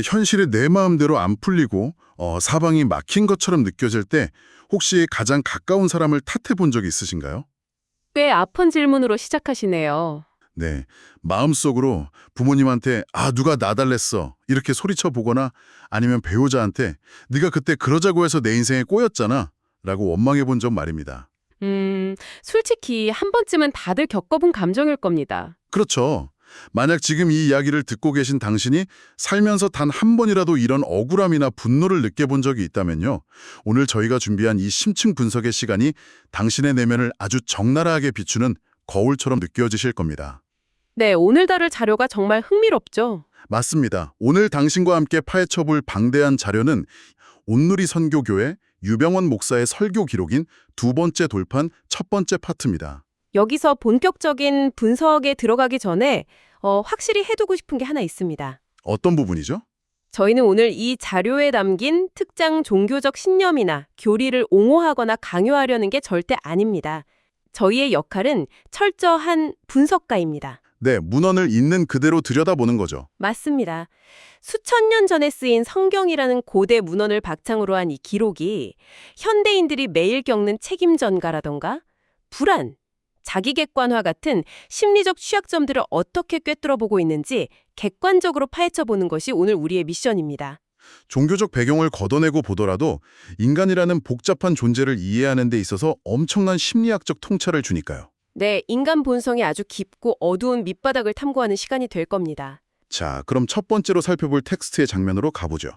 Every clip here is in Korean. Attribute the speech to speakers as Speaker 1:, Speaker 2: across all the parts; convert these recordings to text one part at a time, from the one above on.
Speaker 1: 현실이 내 마음대로 안 풀리고 사방이 막힌 것처럼 느껴질 때 혹시 가장 가까운 사람을 탓해 본 적이 있으신가요?
Speaker 2: 꽤 아픈 질문으로 시작하시네요.
Speaker 1: 네, 마음속으로 부모님한테 누가 나 달랬어 이렇게 소리쳐 보거나 아니면 배우자한테 네가 그때 그러자고 해서 내 인생에 꼬였잖아 라고 원망해 본 적 말입니다.
Speaker 2: 솔직히 한 번쯤은 다들 겪어본 감정일 겁니다.
Speaker 1: 그렇죠. 만약 지금 이 이야기를 듣고 계신 당신이 살면서 단 한 번이라도 이런 억울함이나 분노를 느껴본 적이 있다면요. 오늘 저희가 준비한 이 심층 분석의 시간이 당신의 내면을 아주 적나라하게 비추는 거울처럼 느껴지실 겁니다.
Speaker 2: 네, 오늘 다룰 자료가 정말 흥미롭죠?
Speaker 1: 맞습니다. 오늘 당신과 함께 파헤쳐볼 방대한 자료는 온누리 선교교회 유병원 목사의 설교 기록인 두 번째 돌판 첫 번째 파트입니다.
Speaker 2: 여기서 본격적인 분석에 들어가기 전에 확실히 해두고 싶은 게 하나 있습니다.
Speaker 1: 어떤 부분이죠?
Speaker 2: 저희는 오늘 이 자료에 담긴 특정 종교적 신념이나 교리를 옹호하거나 강요하려는 게 절대 아닙니다. 저희의 역할은 철저한 분석가입니다.
Speaker 1: 네, 문헌을 있는 그대로 들여다보는 거죠.
Speaker 2: 맞습니다. 수천 년 전에 쓰인 성경이라는 고대 문헌을 바탕으로 한 이 기록이 현대인들이 매일 겪는 책임 전가라던가 불안, 자기객관화 같은 심리적 취약점들을 어떻게 꿰뚫어보고 있는지 객관적으로 파헤쳐보는 것이 오늘 우리의 미션입니다.
Speaker 1: 종교적 배경을 걷어내고 보더라도 인간이라는 복잡한 존재를 이해하는 데 있어서 엄청난 심리학적 통찰을 주니까요.
Speaker 2: 네, 인간 본성이 아주 깊고 어두운 밑바닥을 탐구하는 시간이 될 겁니다.
Speaker 1: 자, 그럼 첫 번째로 살펴볼 텍스트의 장면으로 가보죠.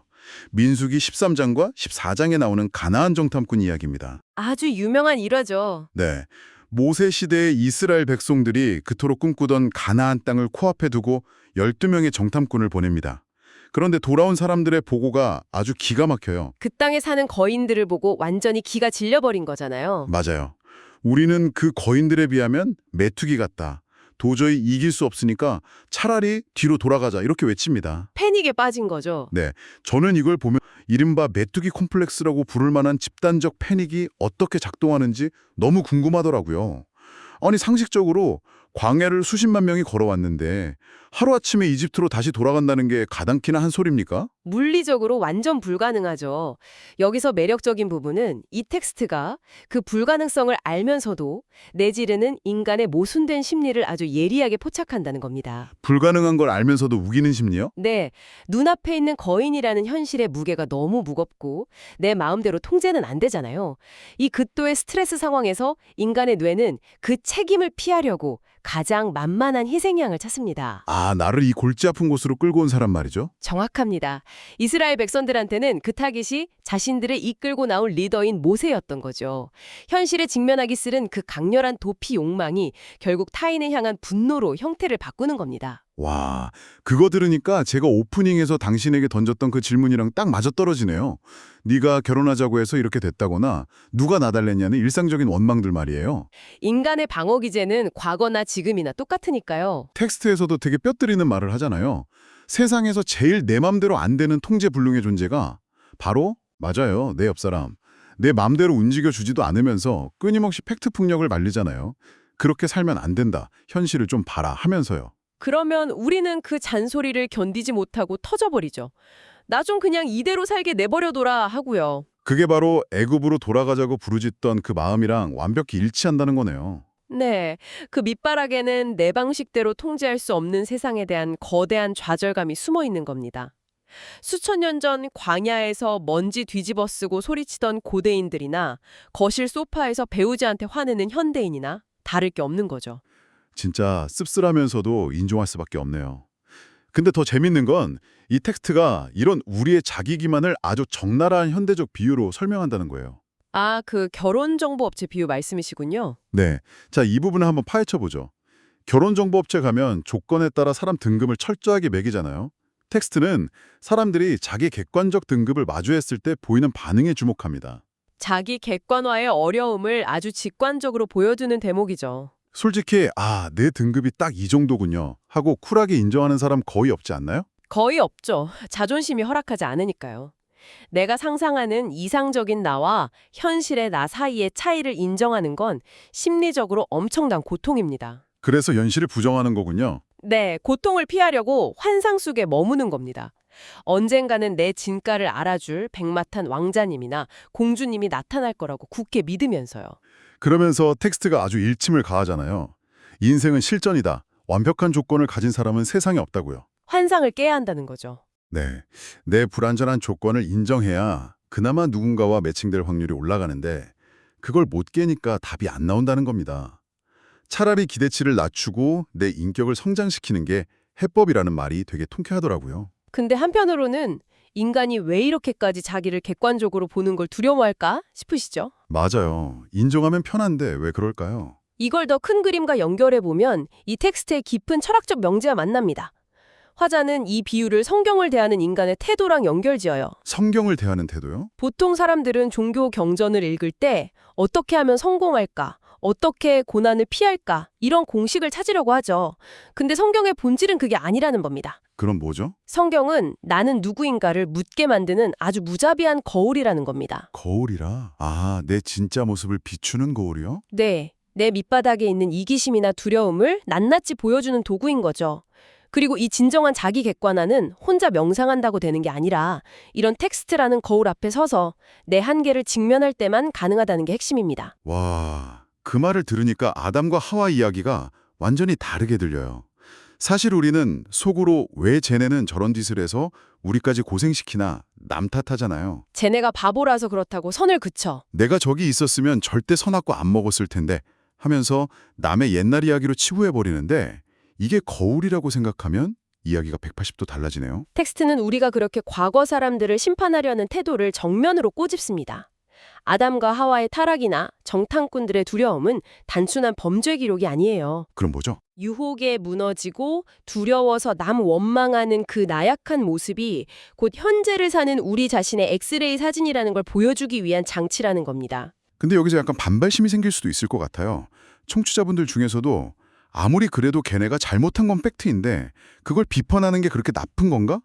Speaker 1: 민수기 13장과 14장에 나오는 가나안 정탐꾼 이야기입니다.
Speaker 2: 아주 유명한 일화죠.
Speaker 1: 네, 모세 시대의 이스라엘 백성들이 그토록 꿈꾸던 가나안 땅을 코앞에 두고 12명의 정탐꾼을 보냅니다. 그런데 돌아온 사람들의 보고가 아주 기가 막혀요.
Speaker 2: 그 땅에 사는 거인들을 보고 완전히 기가 질려버린 거잖아요.
Speaker 1: 맞아요. 우리는 그 거인들에 비하면 메뚜기 같다. 도저히 이길 수 없으니까 차라리 뒤로 돌아가자 이렇게 외칩니다.
Speaker 2: 패닉에 빠진 거죠.
Speaker 1: 네, 저는 이걸 보면 이른바 메뚜기 콤플렉스라고 부를 만한 집단적 패닉이 어떻게 작동하는지 너무 궁금하더라고요. 아니 상식적으로 광야를 수십만 명이 걸어왔는데 하루아침에 이집트로 다시 돌아간다는 게 가당키나 한 소리입니까?
Speaker 2: 물리적으로 완전 불가능하죠. 여기서 매력적인 부분은 이 텍스트가 그 불가능성을 알면서도 내지르는 인간의 모순된 심리를 아주 예리하게 포착한다는 겁니다.
Speaker 1: 불가능한 걸 알면서도 우기는 심리요?
Speaker 2: 네, 눈앞에 있는 거인이라는 현실의 무게가 너무 무겁고 내 마음대로 통제는 안 되잖아요. 이 극도의 스트레스 상황에서 인간의 뇌는 그 책임을 피하려고 가장 만만한 희생양을 찾습니다.
Speaker 1: 나를 이 골치 아픈 곳으로 끌고 온 사람 말이죠.
Speaker 2: 정확합니다. 이스라엘 백성들한테는 그 타깃이 자신들을 이끌고 나올 리더인 모세였던 거죠. 현실에 직면하기 싫은 그 강렬한 도피 욕망이 결국 타인을 향한 분노로 형태를 바꾸는 겁니다.
Speaker 1: 와, 그거 들으니까 제가 오프닝에서 당신에게 던졌던 그 질문이랑 딱 맞아떨어지네요. 네가 결혼하자고 해서 이렇게 됐다거나 누가 나달랬냐는 일상적인 원망들 말이에요.
Speaker 2: 인간의 방어 기제는 과거나 지금이나 똑같으니까요.
Speaker 1: 텍스트에서도 되게 뼈 때리는 말을 하잖아요. 세상에서 제일 내 맘대로 안 되는 통제불능의 존재가 바로 맞아요. 내 옆사람. 내 맘대로 움직여주지도 않으면서 끊임없이 팩트 폭력을 말리잖아요. 그렇게 살면 안 된다. 현실을 좀 봐라 하면서요.
Speaker 2: 그러면 우리는 그 잔소리를 견디지 못하고 터져버리죠. 나 좀 그냥 이대로 살게 내버려둬라 하고요.
Speaker 1: 그게 바로 애굽으로 돌아가자고 부르짖던 그 마음이랑 완벽히 일치한다는 거네요.
Speaker 2: 네, 그 밑바닥에는 내 방식대로 통제할 수 없는 세상에 대한 거대한 좌절감이 숨어 있는 겁니다. 수천 년 전 광야에서 먼지 뒤집어 쓰고 소리치던 고대인들이나 거실 소파에서 배우자한테 화내는 현대인이나 다를 게 없는 거죠.
Speaker 1: 진짜 씁쓸하면서도 인정할 수밖에 없네요. 근데 더 재밌는 건 이 텍스트가 이런 우리의 자기 기만을 아주 적나라한 현대적 비유로 설명한다는 거예요.
Speaker 2: 아, 그 결혼정보업체 비유 말씀이시군요.
Speaker 1: 네, 자, 이 부분을 한번 파헤쳐보죠. 결혼정보업체 가면 조건에 따라 사람 등급을 철저하게 매기잖아요. 텍스트는 사람들이 자기 객관적 등급을 마주했을 때 보이는 반응에 주목합니다.
Speaker 2: 자기 객관화의 어려움을 아주 직관적으로 보여주는 대목이죠.
Speaker 1: 솔직히 내 등급이 딱 이 정도군요 하고 쿨하게 인정하는 사람 거의 없지 않나요?
Speaker 2: 거의 없죠. 자존심이 허락하지 않으니까요. 내가 상상하는 이상적인 나와 현실의 나 사이의 차이를 인정하는 건 심리적으로 엄청난 고통입니다.
Speaker 1: 그래서 현실을 부정하는 거군요.
Speaker 2: 네, 고통을 피하려고 환상 속에 머무는 겁니다. 언젠가는 내 진가를 알아줄 백마탄 왕자님이나 공주님이 나타날 거라고 굳게 믿으면서요.
Speaker 1: 그러면서 텍스트가 아주 일침을 가하잖아요. 인생은 실전이다. 완벽한 조건을 가진 사람은 세상에 없다고요.
Speaker 2: 환상을 깨야 한다는 거죠.
Speaker 1: 네, 내 불완전한 조건을 인정해야 그나마 누군가와 매칭될 확률이 올라가는데 그걸 못 깨니까 답이 안 나온다는 겁니다. 차라리 기대치를 낮추고 내 인격을 성장시키는 게 해법이라는 말이 되게 통쾌하더라고요.
Speaker 2: 근데 한편으로는 인간이 왜 이렇게까지 자기를 객관적으로 보는 걸 두려워할까 싶으시죠?
Speaker 1: 맞아요. 인정하면 편한데 왜 그럴까요?
Speaker 2: 이걸 더 큰 그림과 연결해보면 이 텍스트의 깊은 철학적 명제와 만납니다. 화자는 이 비유를 성경을 대하는 인간의 태도랑 연결지어요.
Speaker 1: 성경을 대하는 태도요?
Speaker 2: 보통 사람들은 종교 경전을 읽을 때 어떻게 하면 성공할까? 어떻게 고난을 피할까? 이런 공식을 찾으려고 하죠. 근데 성경의 본질은 그게 아니라는 겁니다.
Speaker 1: 그럼 뭐죠?
Speaker 2: 성경은 나는 누구인가를 묻게 만드는 아주 무자비한 거울이라는 겁니다.
Speaker 1: 거울이라? 아, 내 진짜 모습을 비추는 거울이요?
Speaker 2: 네, 내 밑바닥에 있는 이기심이나 두려움을 낱낱이 보여주는 도구인 거죠. 그리고 이 진정한 자기 객관화는 혼자 명상한다고 되는 게 아니라 이런 텍스트라는 거울 앞에 서서 내 한계를 직면할 때만 가능하다는 게 핵심입니다.
Speaker 1: 와, 그 말을 들으니까 아담과 하와 이야기가 완전히 다르게 들려요. 사실 우리는 속으로 왜 쟤네는 저런 짓을 해서 우리까지 고생시키나 남 탓하잖아요.
Speaker 2: 쟤네가 바보라서 그렇다고 선을 그쳐.
Speaker 1: 내가 저기 있었으면 절대 서납고 안 먹었을 텐데 하면서 남의 옛날 이야기로 치부해버리는데 이게 거울이라고 생각하면 이야기가 180도 달라지네요.
Speaker 2: 텍스트는 우리가 그렇게 과거 사람들을 심판하려는 태도를 정면으로 꼬집습니다. 아담과 하와의 타락이나 정탐꾼들의 두려움은 단순한 범죄 기록이 아니에요.
Speaker 1: 그럼 뭐죠?
Speaker 2: 유혹에 무너지고 두려워서 남 원망하는 그 나약한 모습이 곧 현재를 사는 우리 자신의 엑스레이 사진이라는 걸 보여주기 위한 장치라는 겁니다.
Speaker 1: 근데 여기서 약간 반발심이 생길 수도 있을 것 같아요. 청취자분들 중에서도 아무리 그래도 걔네가 잘못한 건 팩트인데 그걸 비판하는 게 그렇게 나쁜 건가?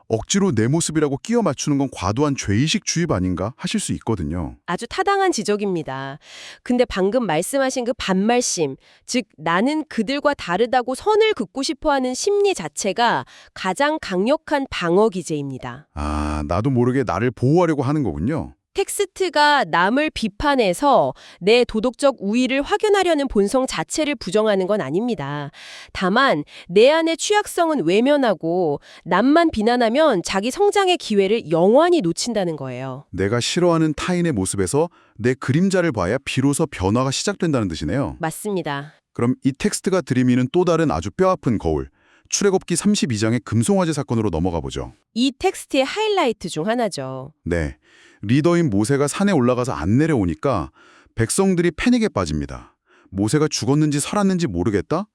Speaker 1: 억지로 내 모습이라고 끼워 맞추는 건 과도한 죄의식 주입 아닌가 하실 수 있거든요.
Speaker 2: 아주 타당한 지적입니다. 근데 방금 말씀하신 그 반말심, 즉 나는 그들과 다르다고 선을 긋고 싶어하는 심리 자체가 가장 강력한 방어 기제입니다.
Speaker 1: 아, 나도 모르게 나를 보호하려고 하는 거군요.
Speaker 2: 텍스트가 남을 비판해서 내 도덕적 우위를 확인하려는 본성 자체를 부정하는 건 아닙니다. 다만 내 안의 취약성은 외면하고 남만 비난하면 자기 성장의 기회를 영원히 놓친다는 거예요.
Speaker 1: 내가 싫어하는 타인의 모습에서 내 그림자를 봐야 비로소 변화가 시작된다는 뜻이네요.
Speaker 2: 맞습니다.
Speaker 1: 그럼 이 텍스트가 들이미는 또 다른 아주 뼈아픈 거울, 출애굽기 32장의 금송아지 사건으로 넘어가 보죠.
Speaker 2: 이 텍스트의 하이라이트 중 하나죠.
Speaker 1: 네, 리더인 모세가 산에 올라가서 안 내려오니까 백성들이 패닉에 빠집니다. 모세가 죽었는지 살았는지 모르겠다?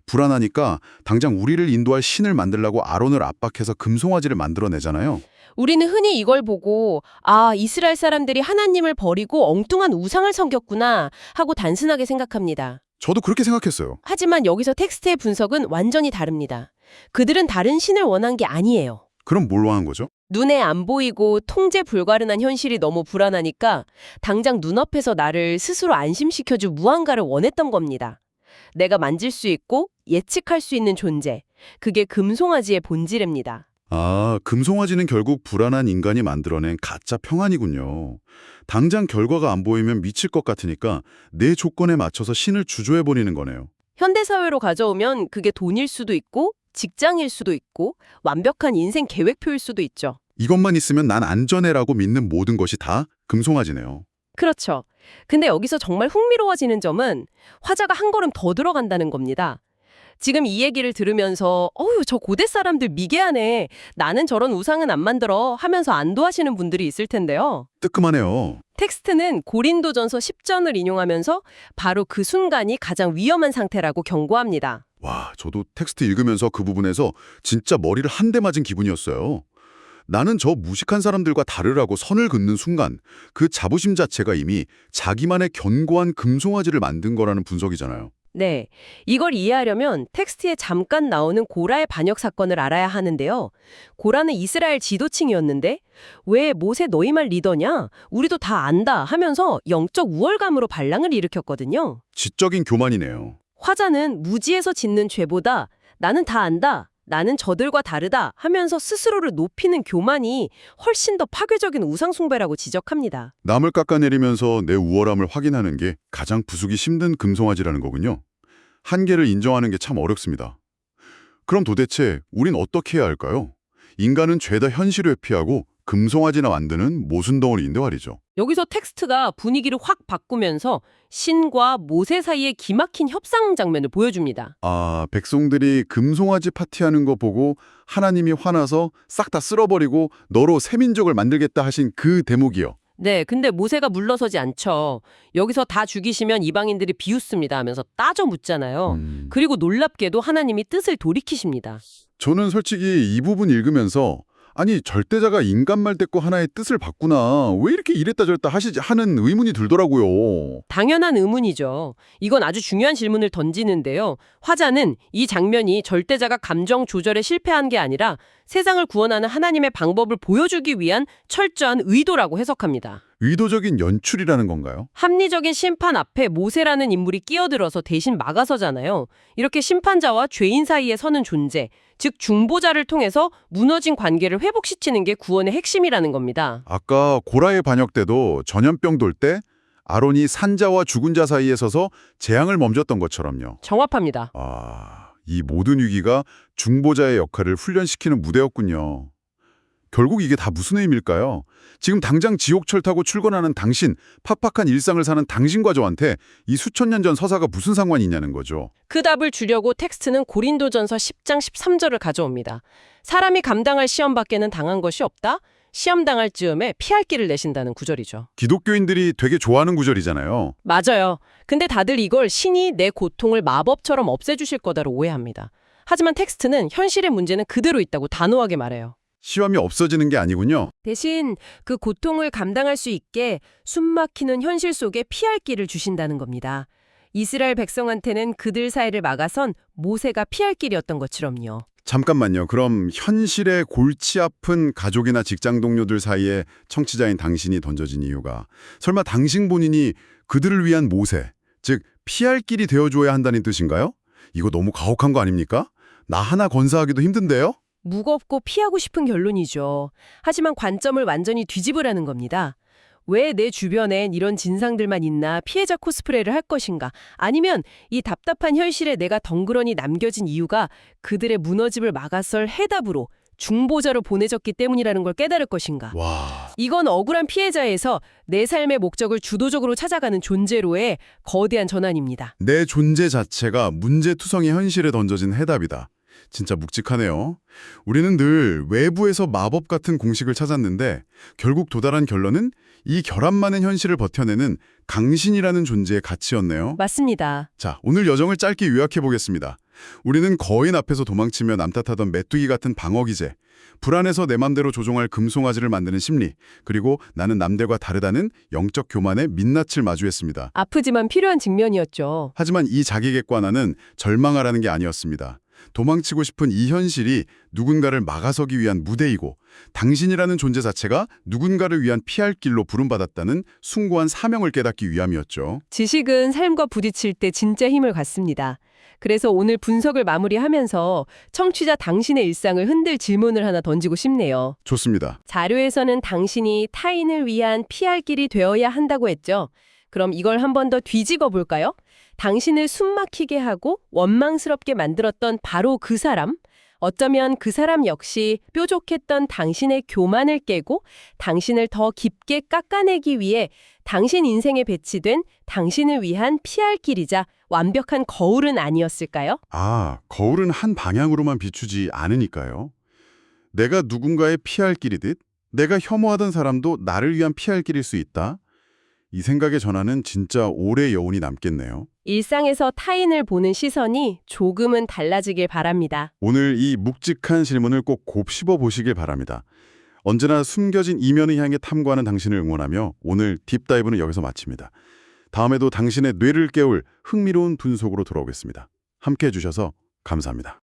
Speaker 1: 불안하니까 당장 우리를 인도할 신을 만들라고 아론을 압박해서 금송아지를 만들어내잖아요.
Speaker 2: 우리는 흔히 이걸 보고 아, 이스라엘 사람들이 하나님을 버리고 엉뚱한 우상을 섬겼구나 하고 단순하게 생각합니다.
Speaker 1: 저도 그렇게 생각했어요.
Speaker 2: 하지만 여기서 텍스트의 분석은 완전히 다릅니다. 그들은 다른 신을 원한 게 아니에요.
Speaker 1: 그럼 뭘 원한 거죠?
Speaker 2: 눈에 안 보이고 통제 불가능한 현실이 너무 불안하니까 당장 눈앞에서 나를 스스로 안심시켜줄 무언가를 원했던 겁니다. 내가 만질 수 있고 예측할 수 있는 존재. 그게 금송아지의 본질입니다.
Speaker 1: 아, 금송아지는 결국 불안한 인간이 만들어낸 가짜 평안이군요. 당장 결과가 안 보이면 미칠 것 같으니까 내 조건에 맞춰서 신을 주조해버리는 거네요.
Speaker 2: 현대사회로 가져오면 그게 돈일 수도 있고 직장일 수도 있고 완벽한 인생 계획표일 수도 있죠.
Speaker 1: 이것만 있으면 난 안전해라고 믿는 모든 것이 다 금송아지네요.
Speaker 2: 그렇죠. 근데 여기서 정말 흥미로워지는 점은 화자가 한 걸음 더 들어간다는 겁니다. 지금 이 얘기를 들으면서 어휴 저 고대 사람들 미개하네. 나는 저런 우상은 안 만들어 하면서 안도하시는 분들이 있을 텐데요.
Speaker 1: 뜨끔하네요.
Speaker 2: 텍스트는 고린도전서 10전을 인용하면서 바로 그 순간이 가장 위험한 상태라고 경고합니다.
Speaker 1: 와, 저도 텍스트 읽으면서 그 부분에서 진짜 머리를 한 대 맞은 기분이었어요. 나는 저 무식한 사람들과 다르라고 선을 긋는 순간 그 자부심 자체가 이미 자기만의 견고한 금송아지를 만든 거라는 분석이잖아요.
Speaker 2: 네, 이걸 이해하려면 텍스트에 잠깐 나오는 고라의 반역 사건을 알아야 하는데요. 고라는 이스라엘 지도층이었는데 왜 모세 너희 말 리더냐? 우리도 다 안다 하면서 영적 우월감으로 반란을 일으켰거든요.
Speaker 1: 지적인 교만이네요.
Speaker 2: 화자는 무지에서 짓는 죄보다 나는 다 안다 나는 저들과 다르다 하면서 스스로를 높이는 교만이 훨씬 더 파괴적인 우상숭배라고 지적합니다.
Speaker 1: 남을 깎아내리면서 내 우월함을 확인하는 게 가장 부수기 힘든 금송아지라는 거군요. 한계를 인정하는 게 참 어렵습니다. 그럼 도대체 우린 어떻게 해야 할까요? 인간은 죄다 현실을 회피하고 금송아지나 만드는 모순덩어리인데 말이죠.
Speaker 2: 여기서 텍스트가 분위기를 확 바꾸면서 신과 모세 사이의 기막힌 협상 장면을 보여줍니다.
Speaker 1: 아, 백성들이 금송아지 파티하는 거 보고 하나님이 화나서 싹 다 쓸어버리고 너로 새 민족을 만들겠다 하신 그 대목이요.
Speaker 2: 네, 근데 모세가 물러서지 않죠. 여기서 다 죽이시면 이방인들이 비웃습니다 하면서 따져 묻잖아요. 그리고 놀랍게도 하나님이 뜻을 돌이키십니다.
Speaker 1: 저는 솔직히 이 부분 읽으면서 아니 절대자가 인간 말 듣고 하나의 뜻을 바꾸나 왜 이렇게 이랬다 저랬다 하시지 하는 의문이 들더라고요.
Speaker 2: 당연한 의문이죠. 이건 아주 중요한 질문을 던지는데요. 화자는 이 장면이 절대자가 감정 조절에 실패한 게 아니라 세상을 구원하는 하나님의 방법을 보여주기 위한 철저한 의도라고 해석합니다.
Speaker 1: 의도적인 연출이라는 건가요?
Speaker 2: 합리적인 심판 앞에 모세라는 인물이 끼어들어서 대신 막아서잖아요. 이렇게 심판자와 죄인 사이에 서는 존재, 즉 중보자를 통해서 무너진 관계를 회복시키는 게 구원의 핵심이라는 겁니다.
Speaker 1: 아까 고라의 반역 때도 전염병 돌 때 아론이 산자와 죽은 자 사이에 서서 재앙을 멈췄던 것처럼요.
Speaker 2: 정확합니다.
Speaker 1: 아, 이 모든 위기가 중보자의 역할을 훈련시키는 무대였군요. 결국 이게 다 무슨 의미일까요? 지금 당장 지옥철 타고 출근하는 당신, 팍팍한 일상을 사는 당신과 저한테 이 수천 년 전 서사가 무슨 상관이 있냐는 거죠.
Speaker 2: 그 답을 주려고 텍스트는 고린도전서 10장 13절을 가져옵니다. 사람이 감당할 시험 밖에는 당한 것이 없다? 시험 당할 즈음에 피할 길을 내신다는 구절이죠.
Speaker 1: 기독교인들이 되게 좋아하는 구절이잖아요.
Speaker 2: 맞아요. 근데 다들 이걸 신이 내 고통을 마법처럼 없애주실 거다로 오해합니다. 하지만 텍스트는 현실의 문제는 그대로 있다고 단호하게 말해요.
Speaker 1: 시험이 없어지는 게 아니군요.
Speaker 2: 대신 그 고통을 감당할 수 있게 숨막히는 현실 속에 피할 길을 주신다는 겁니다. 이스라엘 백성한테는 그들 사이를 막아선 모세가 피할 길이었던 것처럼요.
Speaker 1: 잠깐만요. 그럼 현실의 골치 아픈 가족이나 직장 동료들 사이에 청취자인 당신이 던져진 이유가 설마 당신 본인이 그들을 위한 모세, 즉 피할 길이 되어줘야 한다는 뜻인가요? 이거 너무 가혹한 거 아닙니까? 나 하나 건사하기도 힘든데요?
Speaker 2: 무겁고 피하고 싶은 결론이죠. 하지만 관점을 완전히 뒤집으라는 겁니다. 왜 내 주변엔 이런 진상들만 있나 피해자 코스프레를 할 것인가? 아니면 이 답답한 현실에 내가 덩그러니 남겨진 이유가 그들의 무너짐을 막아설 해답으로 중보자로 보내졌기 때문이라는 걸 깨달을 것인가?
Speaker 1: 와,
Speaker 2: 이건 억울한 피해자에서 내 삶의 목적을 주도적으로 찾아가는 존재로의 거대한 전환입니다.
Speaker 1: 내 존재 자체가 문제투성의 현실에 던져진 해답이다. 진짜 묵직하네요. 우리는 늘 외부에서 마법 같은 공식을 찾았는데 결국 도달한 결론은 이 결함 많은 현실을 버텨내는 강신이라는 존재의 가치였네요.
Speaker 2: 맞습니다.
Speaker 1: 자, 오늘 여정을 짧게 요약해 보겠습니다. 우리는 거인 앞에서 도망치며 남 탓하던 메뚜기 같은 방어기제, 불안해서 내 맘대로 조종할 금송아지를 만드는 심리, 그리고 나는 남들과 다르다는 영적 교만의 민낯을 마주했습니다.
Speaker 2: 아프지만 필요한 직면이었죠.
Speaker 1: 하지만 이 자기객관화는 절망하라는 게 아니었습니다. 도망치고 싶은 이 현실이 누군가를 막아서기 위한 무대이고 당신이라는 존재 자체가 누군가를 위한 피할 길로 부름받았다는 숭고한 사명을 깨닫기 위함이었죠.
Speaker 2: 지식은 삶과 부딪힐 때 진짜 힘을 갖습니다. 그래서 오늘 분석을 마무리하면서 청취자 당신의 일상을 흔들 질문을 하나 던지고 싶네요.
Speaker 1: 좋습니다.
Speaker 2: 자료에서는 당신이 타인을 위한 피할 길이 되어야 한다고 했죠. 그럼 이걸 한 번 더 뒤집어 볼까요? 당신을 숨막히게 하고 원망스럽게 만들었던 바로 그 사람, 어쩌면 그 사람 역시 뾰족했던 당신의 교만을 깨고 당신을 더 깊게 깎아내기 위해 당신 인생에 배치된 당신을 위한 피할 길이자 완벽한 거울은 아니었을까요?
Speaker 1: 아, 거울은 한 방향으로만 비추지 않으니까요. 내가 누군가의 피할 길이듯 내가 혐오하던 사람도 나를 위한 피할 길일 수 있다. 이 생각의 전환은 진짜 오래 여운이 남겠네요.
Speaker 2: 일상에서 타인을 보는 시선이 조금은 달라지길 바랍니다.
Speaker 1: 오늘 이 묵직한 질문을 꼭 곱씹어 보시길 바랍니다. 언제나 숨겨진 이면을 향해 탐구하는 당신을 응원하며 오늘 딥다이브는 여기서 마칩니다. 다음에도 당신의 뇌를 깨울 흥미로운 분석으로 돌아오겠습니다. 함께해 주셔서 감사합니다.